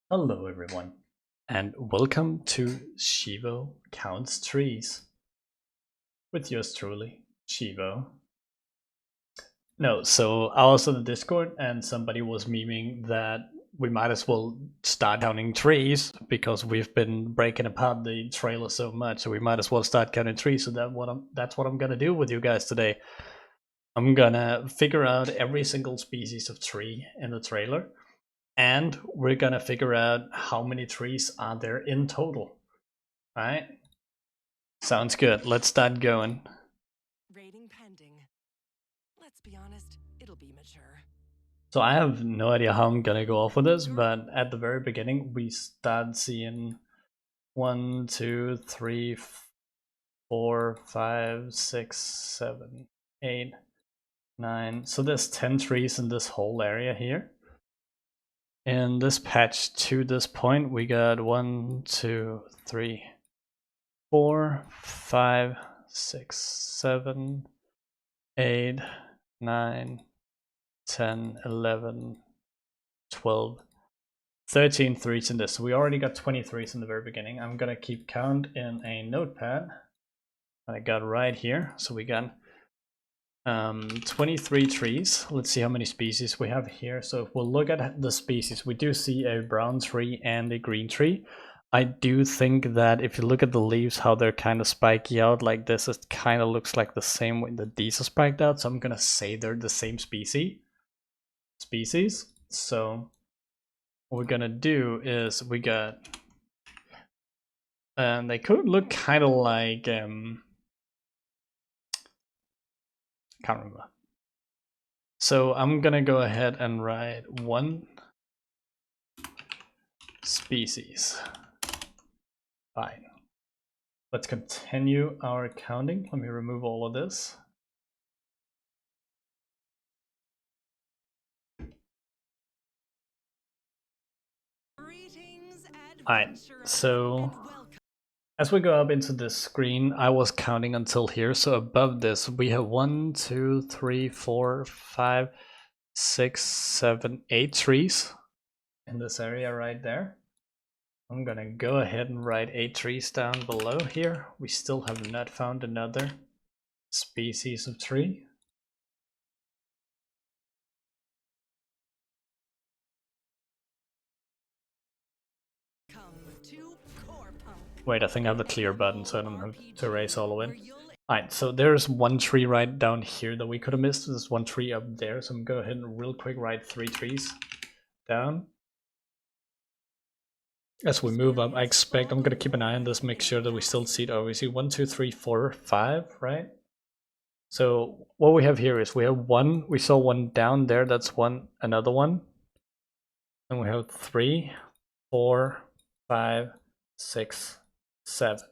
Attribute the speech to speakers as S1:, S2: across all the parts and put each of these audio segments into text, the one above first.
S1: Hello everyone, and welcome to Shievo Counts Trees with yours truly, Shievo. No, so I was on the Discord and somebody was memeing that we might as well start counting trees because we've been breaking apart the trailer so much, so we might as well start counting trees. So that's what I'm gonna do with you guys today. I'm gonna figure out every single species of tree in the trailer, and we're gonna figure out how many trees are there in total. All right, sounds good. Let's start going.
S2: Rating pending. Let's be honest, it'll be mature.
S1: So I have no idea how I'm gonna go off with this, but at the very beginning we start seeing 1, 2, 3, 4, 5, 6, 7, 8, 9. So there's 10 trees in this whole area here. In this patch to this point, we got 1, 2, 3, 4, 5, 6, 7, 8, 9, 10, 11, 12, 13 threes in this. So we already got 20 threes in the very beginning. I'm gonna keep count in a notepad. I got right here. So we got 23 trees. Let's see how many species we have here. So if we'll look at the species, we do see a brown tree and a green tree. I do think that if you look at the leaves, how they're kind of spiky out like this, it kind of looks like the same way that these are spiked out. So I'm gonna say they're the same species. So what we're gonna do is we got, and they could look kind of like can't remember. So I'm gonna go ahead and write one species. Fine. Let's continue our counting. Let me remove all of this. Alright, so as we go up into this screen, I was counting until here. So above this, we have 1, 2, 3, 4, 5, 6, 7, 8 trees in this area right there. I'm gonna go ahead and write 8 trees down below here. We still have not found another species of tree. Wait, I think I have the clear button, so I don't have to erase all of it. Alright, so there's one tree right down here that we could have missed. There's one tree up there, so I'm gonna go ahead and real quick write 3 trees down. As we move up, I expect I'm gonna keep an eye on this, make sure that we still see it. Oh, we see 1, 2, 3, 4, 5, right? So what we have here is we have one, we saw one down there, that's one, another one. And we have 3, 4, 5, 6, 7.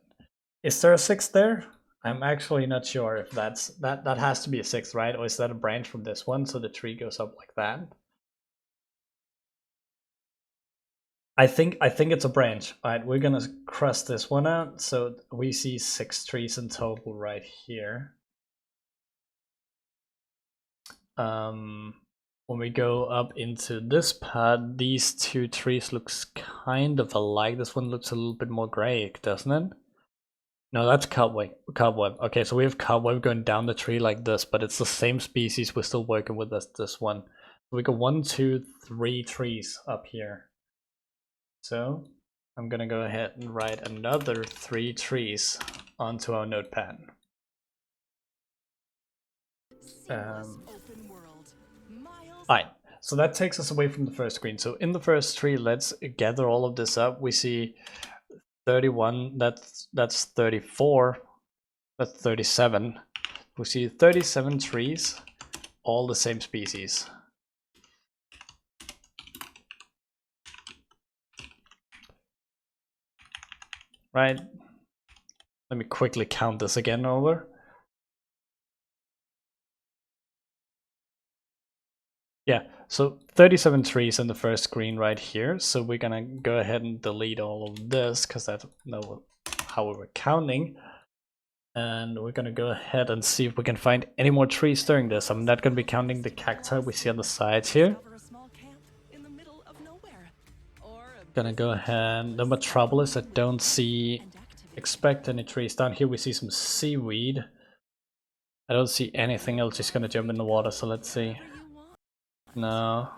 S1: Is there a 6 there? I'm actually not sure if that has to be a 6, right? Or is that a branch from this one, so the tree goes up like that? I think it's a branch. All right, we're gonna cross this one out. So we see 6 trees in total right here. When we go up into this part, these 2 trees looks kind of alike. This one looks a little bit more gray, doesn't it? No, that's cobweb. Okay, so we have cobweb going down the tree like this, but it's the same species. We're still working with this one. We got 1, 2, 3 trees up here. So I'm gonna go ahead and write another 3 trees onto our notepad. Alright, so that takes us away from the first screen. So in the first tree, let's gather all of this up. We see 31, that's 34, that's 37. We see 37 trees, all the same species. Right? Let me quickly count this again over. Yeah, so 37 trees in the first screen right here. So we're gonna go ahead and delete all of this because that's not how we were counting. And we're gonna go ahead and see if we can find any more trees during this. I'm not gonna be counting the cacti we see on the sides here. Gonna go ahead. The trouble is I don't expect any trees. Down here we see some seaweed. I don't see anything else. Just gonna jump in the water, so let's see. No.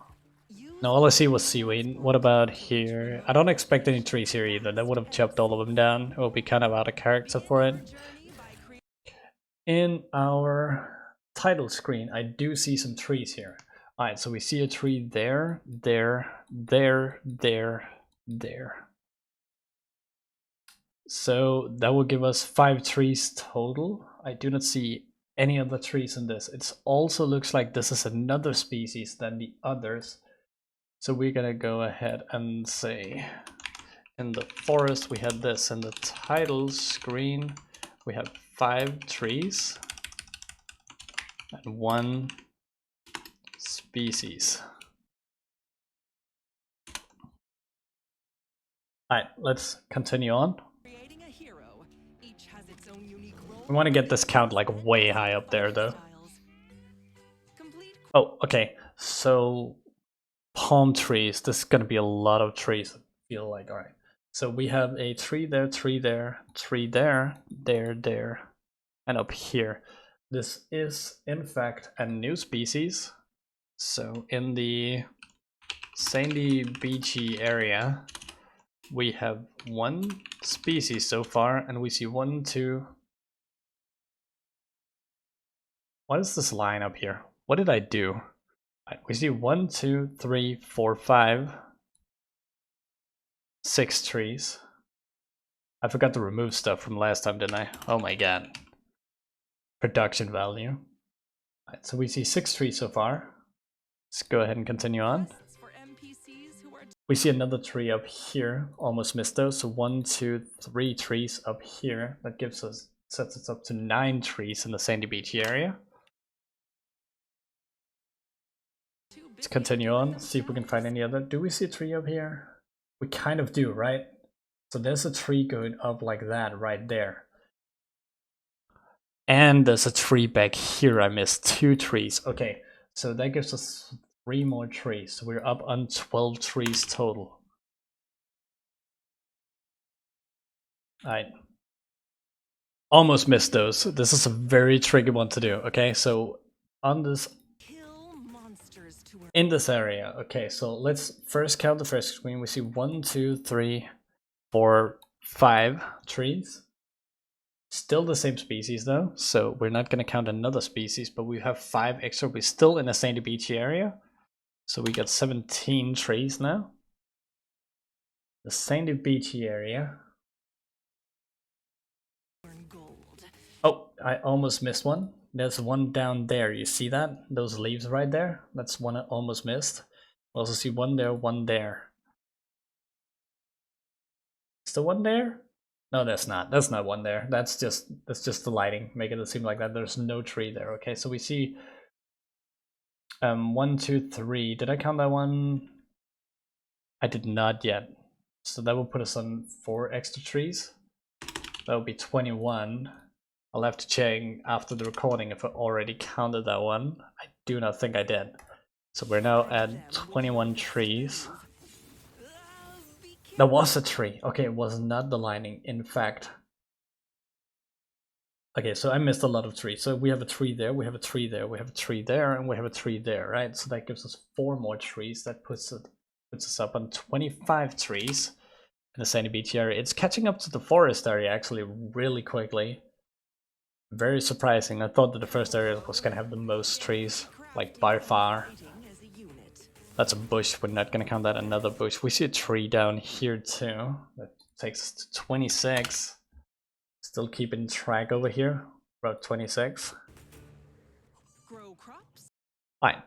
S1: No, all I see was seaweed. What about here? I don't expect any trees here either. That would have chopped all of them down. It would be kind of out of character for it. In our title screen, I do see some trees here. Alright, so we see a tree there, there, there, there, there. So that will give us 5 trees total. I do not see any other trees in this. It also looks like this is another species than the others. So we're gonna go ahead and say in the forest we had this. In the title screen we have 5 trees and 1 species. Alright, let's continue on. We want to get this count like way high up there though. Oh, okay. So palm trees. This is gonna be a lot of trees. I feel like. All right. So we have a tree there, tree there, tree there, there, and up here. This is in fact a new species. So in the sandy beachy area, we have 1 species so far, and we see 1, 2. What is this line up here? What did I do? We see 1, 2, 3, 4, 5, 6 trees. I forgot to remove stuff from last time, didn't I? Oh my god. Production value. Right, so we see 6 trees so far. Let's go ahead and continue on. We see another tree up here. Almost missed those. So 1, 2, 3 trees up here. That sets us up to 9 trees in the sandy beach area. Let's continue on, see if we can find any other. Do we see a tree up here? We kind of do, right? So there's a tree going up like that right there. And there's a tree back here. I missed 2 trees. Okay, so that gives us 3 more trees. So we're up on 12 trees total. Alright. Almost missed those. This is a very tricky one to do, okay? So on this in this area. Okay, so let's first count the first screen. We see 1, 2, 3, 4, 5 trees. Still the same species though, so we're not going to count another species, but we have 5 extra. We're still in a sandy beachy area, so we got 17 trees now. The sandy beachy area. Oh, I almost missed one. There's one down there. You see that? Those leaves right there? That's one I almost missed. I also see one there, one there. Is there one there? No, that's not. That's not one there. That's just the lighting, making it seem like that. There's no tree there. Okay, so we see 1, 2, 3. Did I count that one? I did not yet. So that will put us on 4 extra trees. That will be 21. I'll have to check after the recording if I already counted that one. I do not think I did. So we're now at 21 trees. There was a tree. Okay, it was not the lining, in fact. Okay, so I missed a lot of trees. So we have a tree there, we have a tree there, we have a tree there, and we have a tree there, right? So that gives us 4 more trees. That puts us up on 25 trees in the sandy beach area. It's catching up to the forest area actually really quickly. Very surprising. I thought that the first area was gonna have the most trees, like by far. That's a bush. We're not gonna count that another bush. We see a tree down here too. That takes us to 26. Still keeping track over here. About 26. Alright.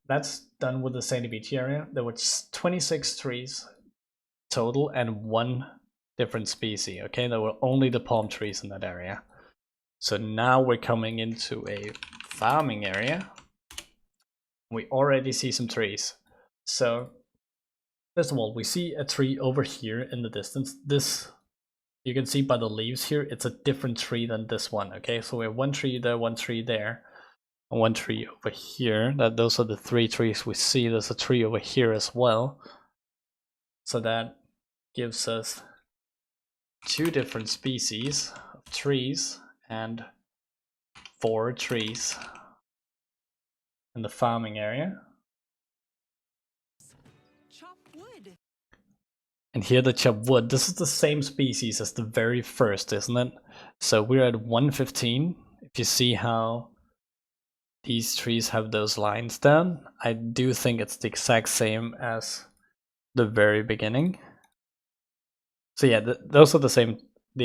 S1: That's done with the sandy beach area. There were 26 trees total and 1 different species. Okay, there were only the palm trees in that area. So now we're coming into a farming area. We already see some trees. So first of all, we see a tree over here in the distance. This, you can see by the leaves here, it's a different tree than this one. Okay, so we have 1 tree there, 1 tree there, and 1 tree over here. Those are the 3 trees we see. There's a tree over here as well. So that gives us 2 different species of trees and 4 trees in the farming area.
S2: Chop wood.
S1: And here the chop wood, this is the same species as the very first, isn't it? So we're at 115. If you see how these trees have those lines down, I do think it's the exact same as the very beginning. So yeah, those are the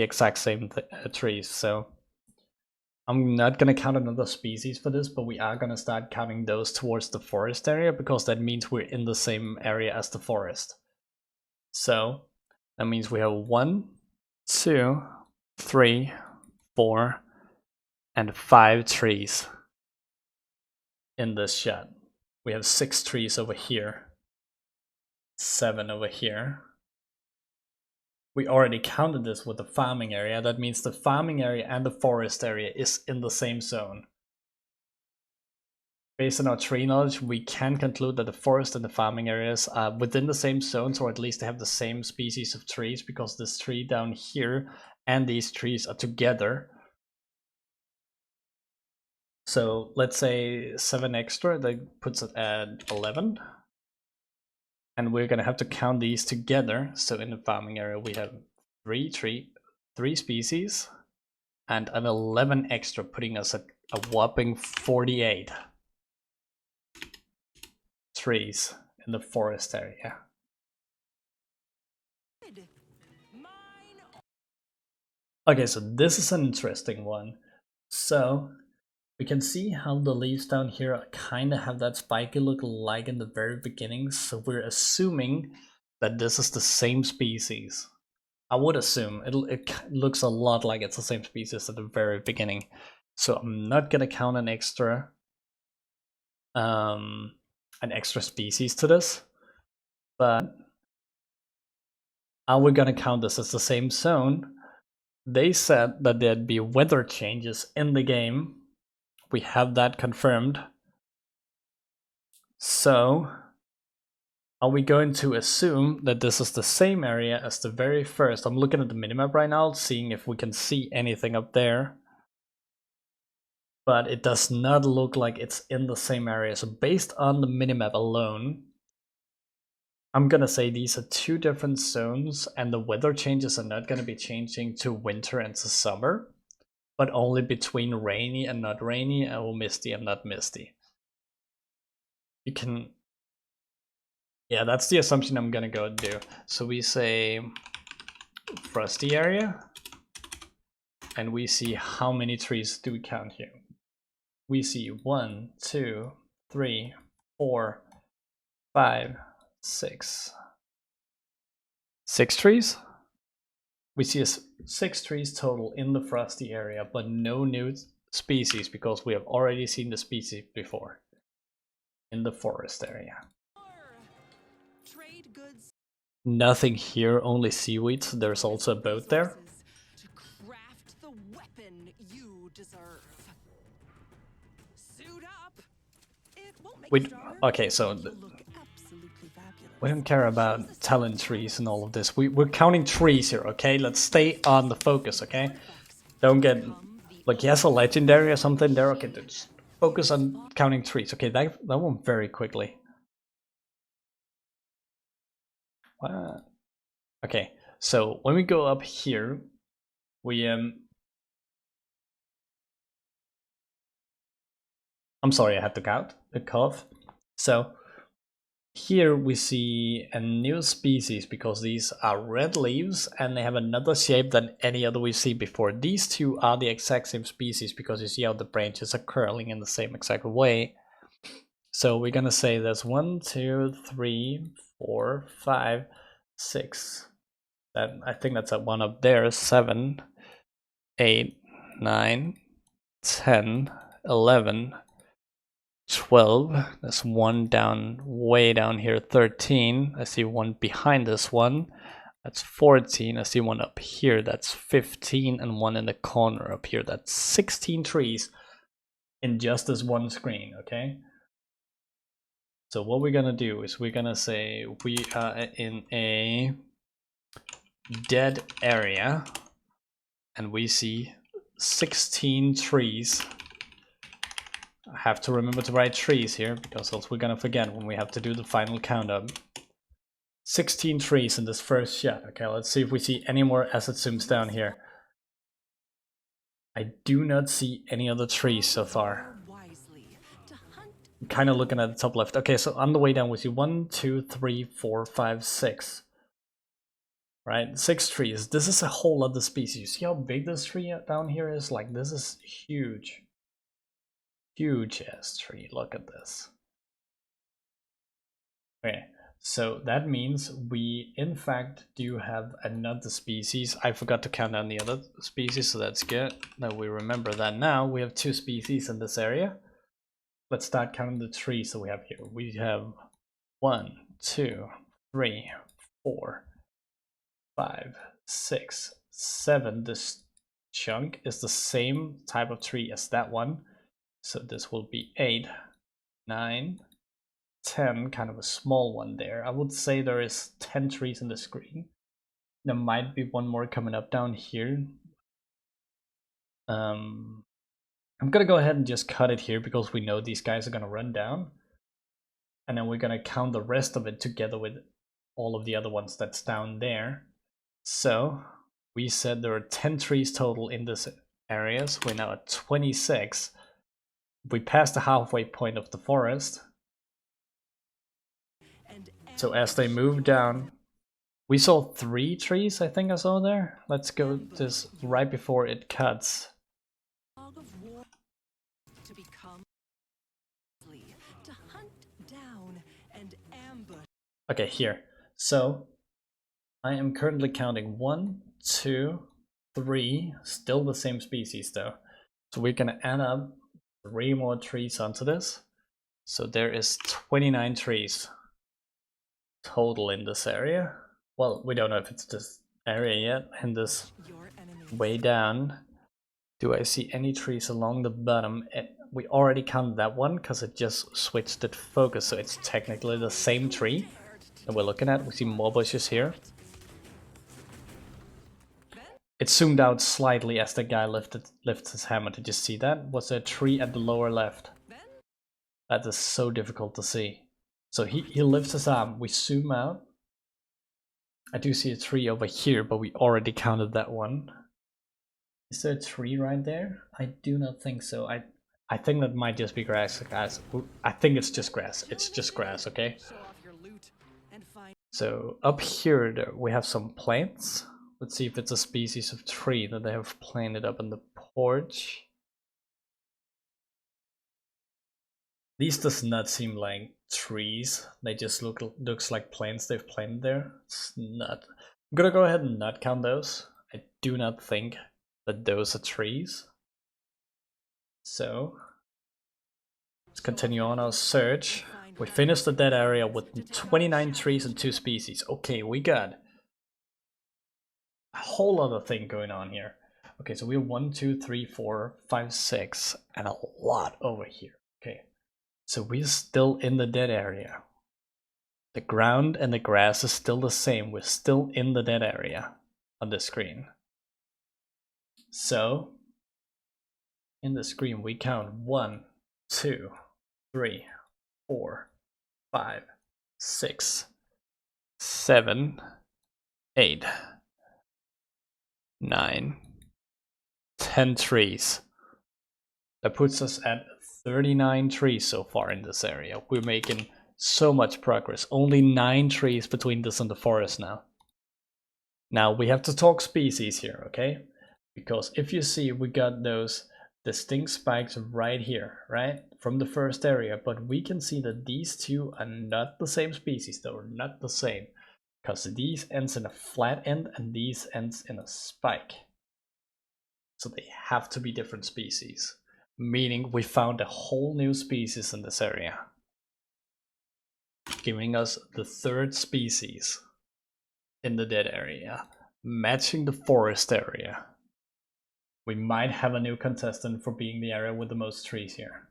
S1: exact same trees. So I'm not gonna count another species for this, but we are gonna start counting those towards the forest area because that means we're in the same area as the forest. So that means we have 1, 2, 3, 4, and 5 trees in this shot. We have 6 trees over here, 7 over here. We already counted this with the farming area. That means the farming area and the forest area is in the same zone. Based on our tree knowledge, we can conclude that the forest and the farming areas are within the same zones, or at least they have the same species of trees, because this tree down here and these trees are together. So let's say 7 extra, that puts it at 11. And we're gonna have to count these together. So in the farming area, we have 3 species and an 11 extra, putting us at a whopping 48 trees in the forest area. Okay, so this is an interesting one. So we can see how the leaves down here kind of have that spiky look like in the very beginning. So we're assuming that this is the same species. I would assume it looks a lot like it's the same species at the very beginning. So I'm not gonna count an extra species to this, but are we gonna count this as the same zone? They said that there'd be weather changes in the game. We have that confirmed. So are we going to assume that this is the same area as the very first? I'm looking at the minimap right now, seeing if we can see anything up there. But it does not look like it's in the same area. So based on the minimap alone, I'm gonna say these are 2 different zones, and the weather changes are not gonna be changing to winter and to summer, but only between rainy and not rainy, or misty and not misty. You can, yeah, that's the assumption I'm gonna go do. So we say Frosty area, and we see how many trees do we count here. We see 1, 2, 3, 4, 5, 6 trees. We see 6 trees total in the Frosty area, but no new species because we have already seen the species before in the forest area.
S2: Trade goods.
S1: Nothing here, only seaweeds. There's also a boat there.
S2: To craft the weapon you deserve. Suit up. It won't make it stronger,
S1: Okay, so
S2: but you'll look absolutely fabulous.
S1: we don't care about talent trees and all of this. We're counting trees here, okay? Let's stay on the focus, okay? Don't get, like, yes, a legendary or something there. Okay, just focus on counting trees. Okay, that went very quickly. What? Okay, so when we go up here, we I'm sorry, I had to count the cough. So here we see a new species because these are red leaves and they have another shape than any other we've seen before. These 2 are the exact same species because you see how the branches are curling in the same exact way. So we're gonna say there's 1, 2, 3, 4, 5, 6. I think that's that one up there. 7, 8, 9, 10, 11, 12. There's one down, way down here. 13. I see one behind this one. That's 14. I see one up here. That's 15, and one in the corner up here. That's 16 trees in just this one screen. Okay. So what we're gonna do is we're gonna say we are in a dead area, and we see 16 trees. I have to remember to write trees here, because else we're gonna forget when we have to do the final count-up. 16 trees in this first shot. Okay, let's see if we see any more as it zooms down here. I do not see any other trees so far. I'm kind of looking at the top left. Okay, so on the way down we see 1, 2, 3, 4, 5, 6. Right, 6 trees. This is a whole other species. You see how big this tree down here is? Like, this is huge. Huge ass tree. Look at this. Okay, so that means we in fact do have another species. I forgot to count down the other species, so that's good that we remember that now. We have 2 species in this area. Let's start counting the trees that we have here. We have 1, 2, 3, 4, 5, 6, 7. This chunk is the same type of tree as that one. So this will be 8, 9, 10, kind of a small one there. I would say there is 10 trees in the screen. There might be one more coming up down here. I'm gonna go ahead and just cut it here because we know these guys are gonna run down. And then we're gonna count the rest of it together with all of the other ones that's down there. So we said there are 10 trees total in this area, so we're now at 26. We passed the halfway point of the forest. So as they move down, we saw 3 trees, I think I saw there. Let's go this right before it cuts. Okay, here. So I am currently counting 1, 2, 3, still the same species though. So we're gonna add up 3 more trees onto this. So there is 29 trees total in this area. Well, we don't know if it's this area yet. And this way down, do I see any trees along the bottom? We already counted that one because it just switched its focus, so it's technically the same tree that we're looking at. We see more bushes here. It zoomed out slightly as the guy lifts his hammer. Did you see that? Was there a tree at the lower left? That is so difficult to see. So he lifts his arm, we zoom out. I do see a tree over here, but we already counted that one. Is there a tree right there? I do not think so. I think that might just be grass, guys. I think it's just grass. It's just grass, okay? So up here we have some plants. Let's see if it's a species of tree that they have planted up in the porch. These does not seem like trees. They just looks like plants they've planted there. It's not. I'm gonna go ahead and not count those. I do not think that those are trees. So let's continue on our search. We finished the dead area with 29 trees and 2 species. Okay, we got a whole other thing going on here. Okay, so we have 1, 2, 3, 4, 5, 6, and a lot over here. Okay, so we're still in the dead area. The ground and the grass is still the same. We're still in the dead area on the screen. So in the screen we count 1, 2, 3, 4, 5, 6, 7, 8, 9, 10 trees. That puts us at 39 trees so far in this area. We're making so much progress. Only 9 trees between this and the forest now. Now we have to talk species here, okay? Because if you see, we got those distinct spikes right here, right? From the first area, but we can see that these two are not the same species. They're not the same. Because these ends in a flat end and these ends in a spike. So they have to be different species. Meaning we found a whole new species in this area. Giving us the 3rd species in the dead area. Matching the forest area. We might have a new contestant for being the area with the most trees here.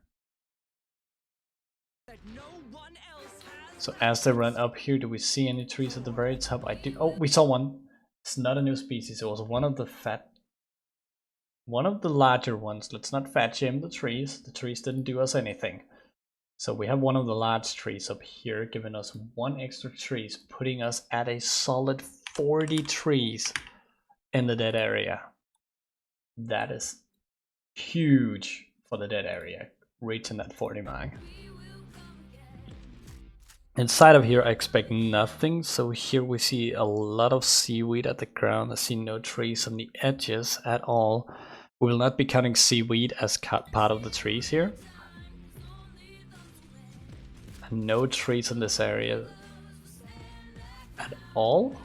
S1: So as they run up here, do we see any trees at the very top? I do. Oh, we saw one. It's not a new species. It was one of the larger ones. Let's not fat shame the trees. The trees didn't do us anything. So we have one of the large trees up here, giving us 1 extra trees, putting us at a solid 40 trees in the dead area. That is huge for the dead area, reaching that 40 mark. Inside of here I expect nothing, so here we see a lot of seaweed at the ground. I see no trees on the edges at all. We will not be counting seaweed as part of the trees here. No trees in this area at all.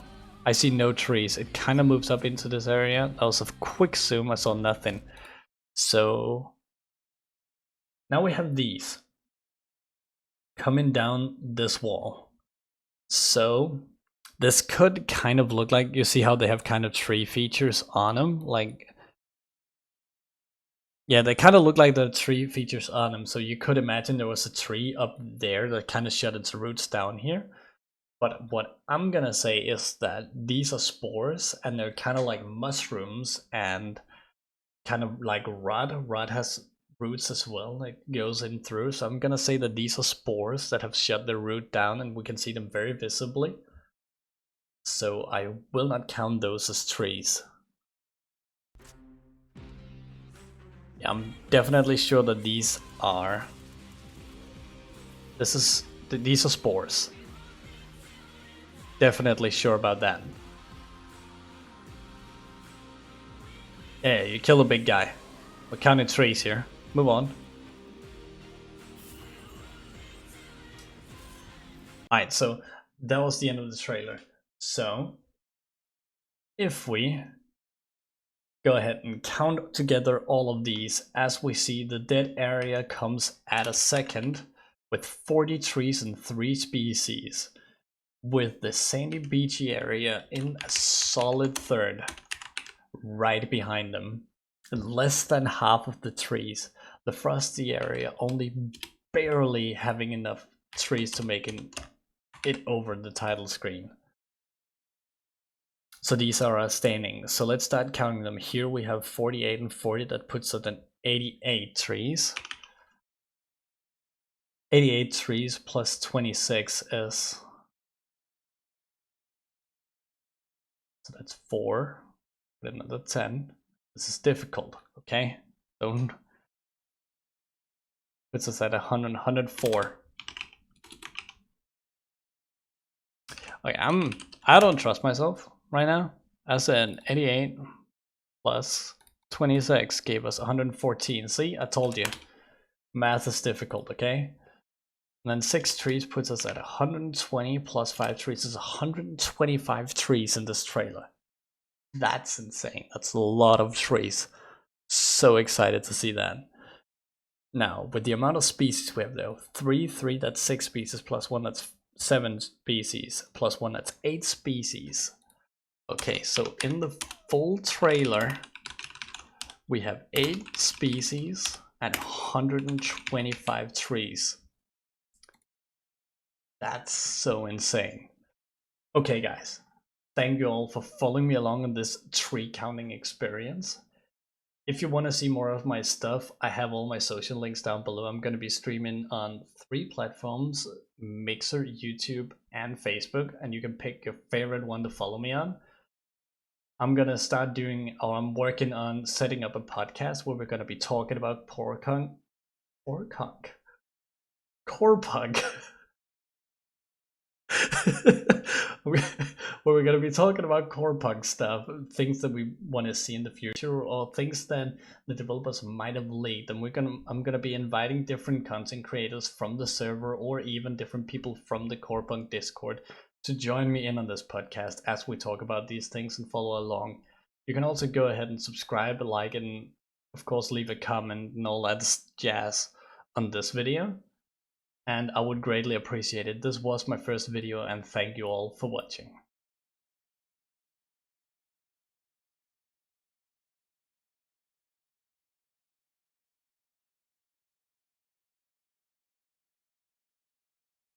S1: I see no trees. It kind of moves up into this area. That was a quick zoom. I saw nothing. So now we have these coming down this wall. So this could kind of look like, you see how they have kind of tree features on them, like, yeah, they kind of look like the tree features on them. So you could imagine there was a tree up there that kind of shut its roots down here. But what I'm gonna say is that these are spores, and they're kind of like mushrooms and kind of like rod. Rod has roots as well, like goes in through. So I'm gonna say that these are spores that have shut their root down, and we can see them very visibly. So I will not count those as trees. Yeah, I'm definitely sure that these are spores. Definitely sure about that. Yeah, you kill a big guy. We're counting trees here. Move on. Alright, so that was the end of the trailer. So if we go ahead and count together all of these, as we see, the dead area comes at a second with 40 trees and 3 species, with the sandy beachy area in a solid third right behind them. Less than half of the trees. The frosty area only barely having enough trees to make it over the title screen. So these are our standings. So let's start counting them. Here we have 48 and 40. That puts us at 88 trees. 88 trees plus 26 is... so that's 4. Put another 10. This is difficult, okay? Don't... puts us at 100, 104. Okay, I don't trust myself right now. As an 88 plus 26 gave us 114. See, I told you. Math is difficult, okay? And then 6 trees puts us at 120 plus 5 trees is 125 trees in this trailer. That's insane. That's a lot of trees. So excited to see that. Now, with the amount of species we have though, 3, that's 6 species, plus 1 that's 7 species, plus 1 that's 8 species. Okay, so in the full trailer, we have 8 species and 125 trees. That's so insane. Okay guys, thank you all for following me along on this tree counting experience. If you want to see more of my stuff, I have all my social links down below. I'm going to be streaming on 3 platforms, Mixer, YouTube, and Facebook, and you can pick your favorite one to follow me on. I'm going to start doing, or I'm working on setting up a podcast where we're going to be talking about Corepunk. Where we're going to be talking about Corepunk stuff, things that we want to see in the future, or things that the developers might have leaked. And I'm going to be inviting different content creators from the server, or even different people from the Corepunk Discord, to join me in on this podcast as we talk about these things and follow along. You can also go ahead and subscribe, like, and of course leave a comment and all that jazz on this video. And I would greatly appreciate it. This was my first video, and thank you all for watching.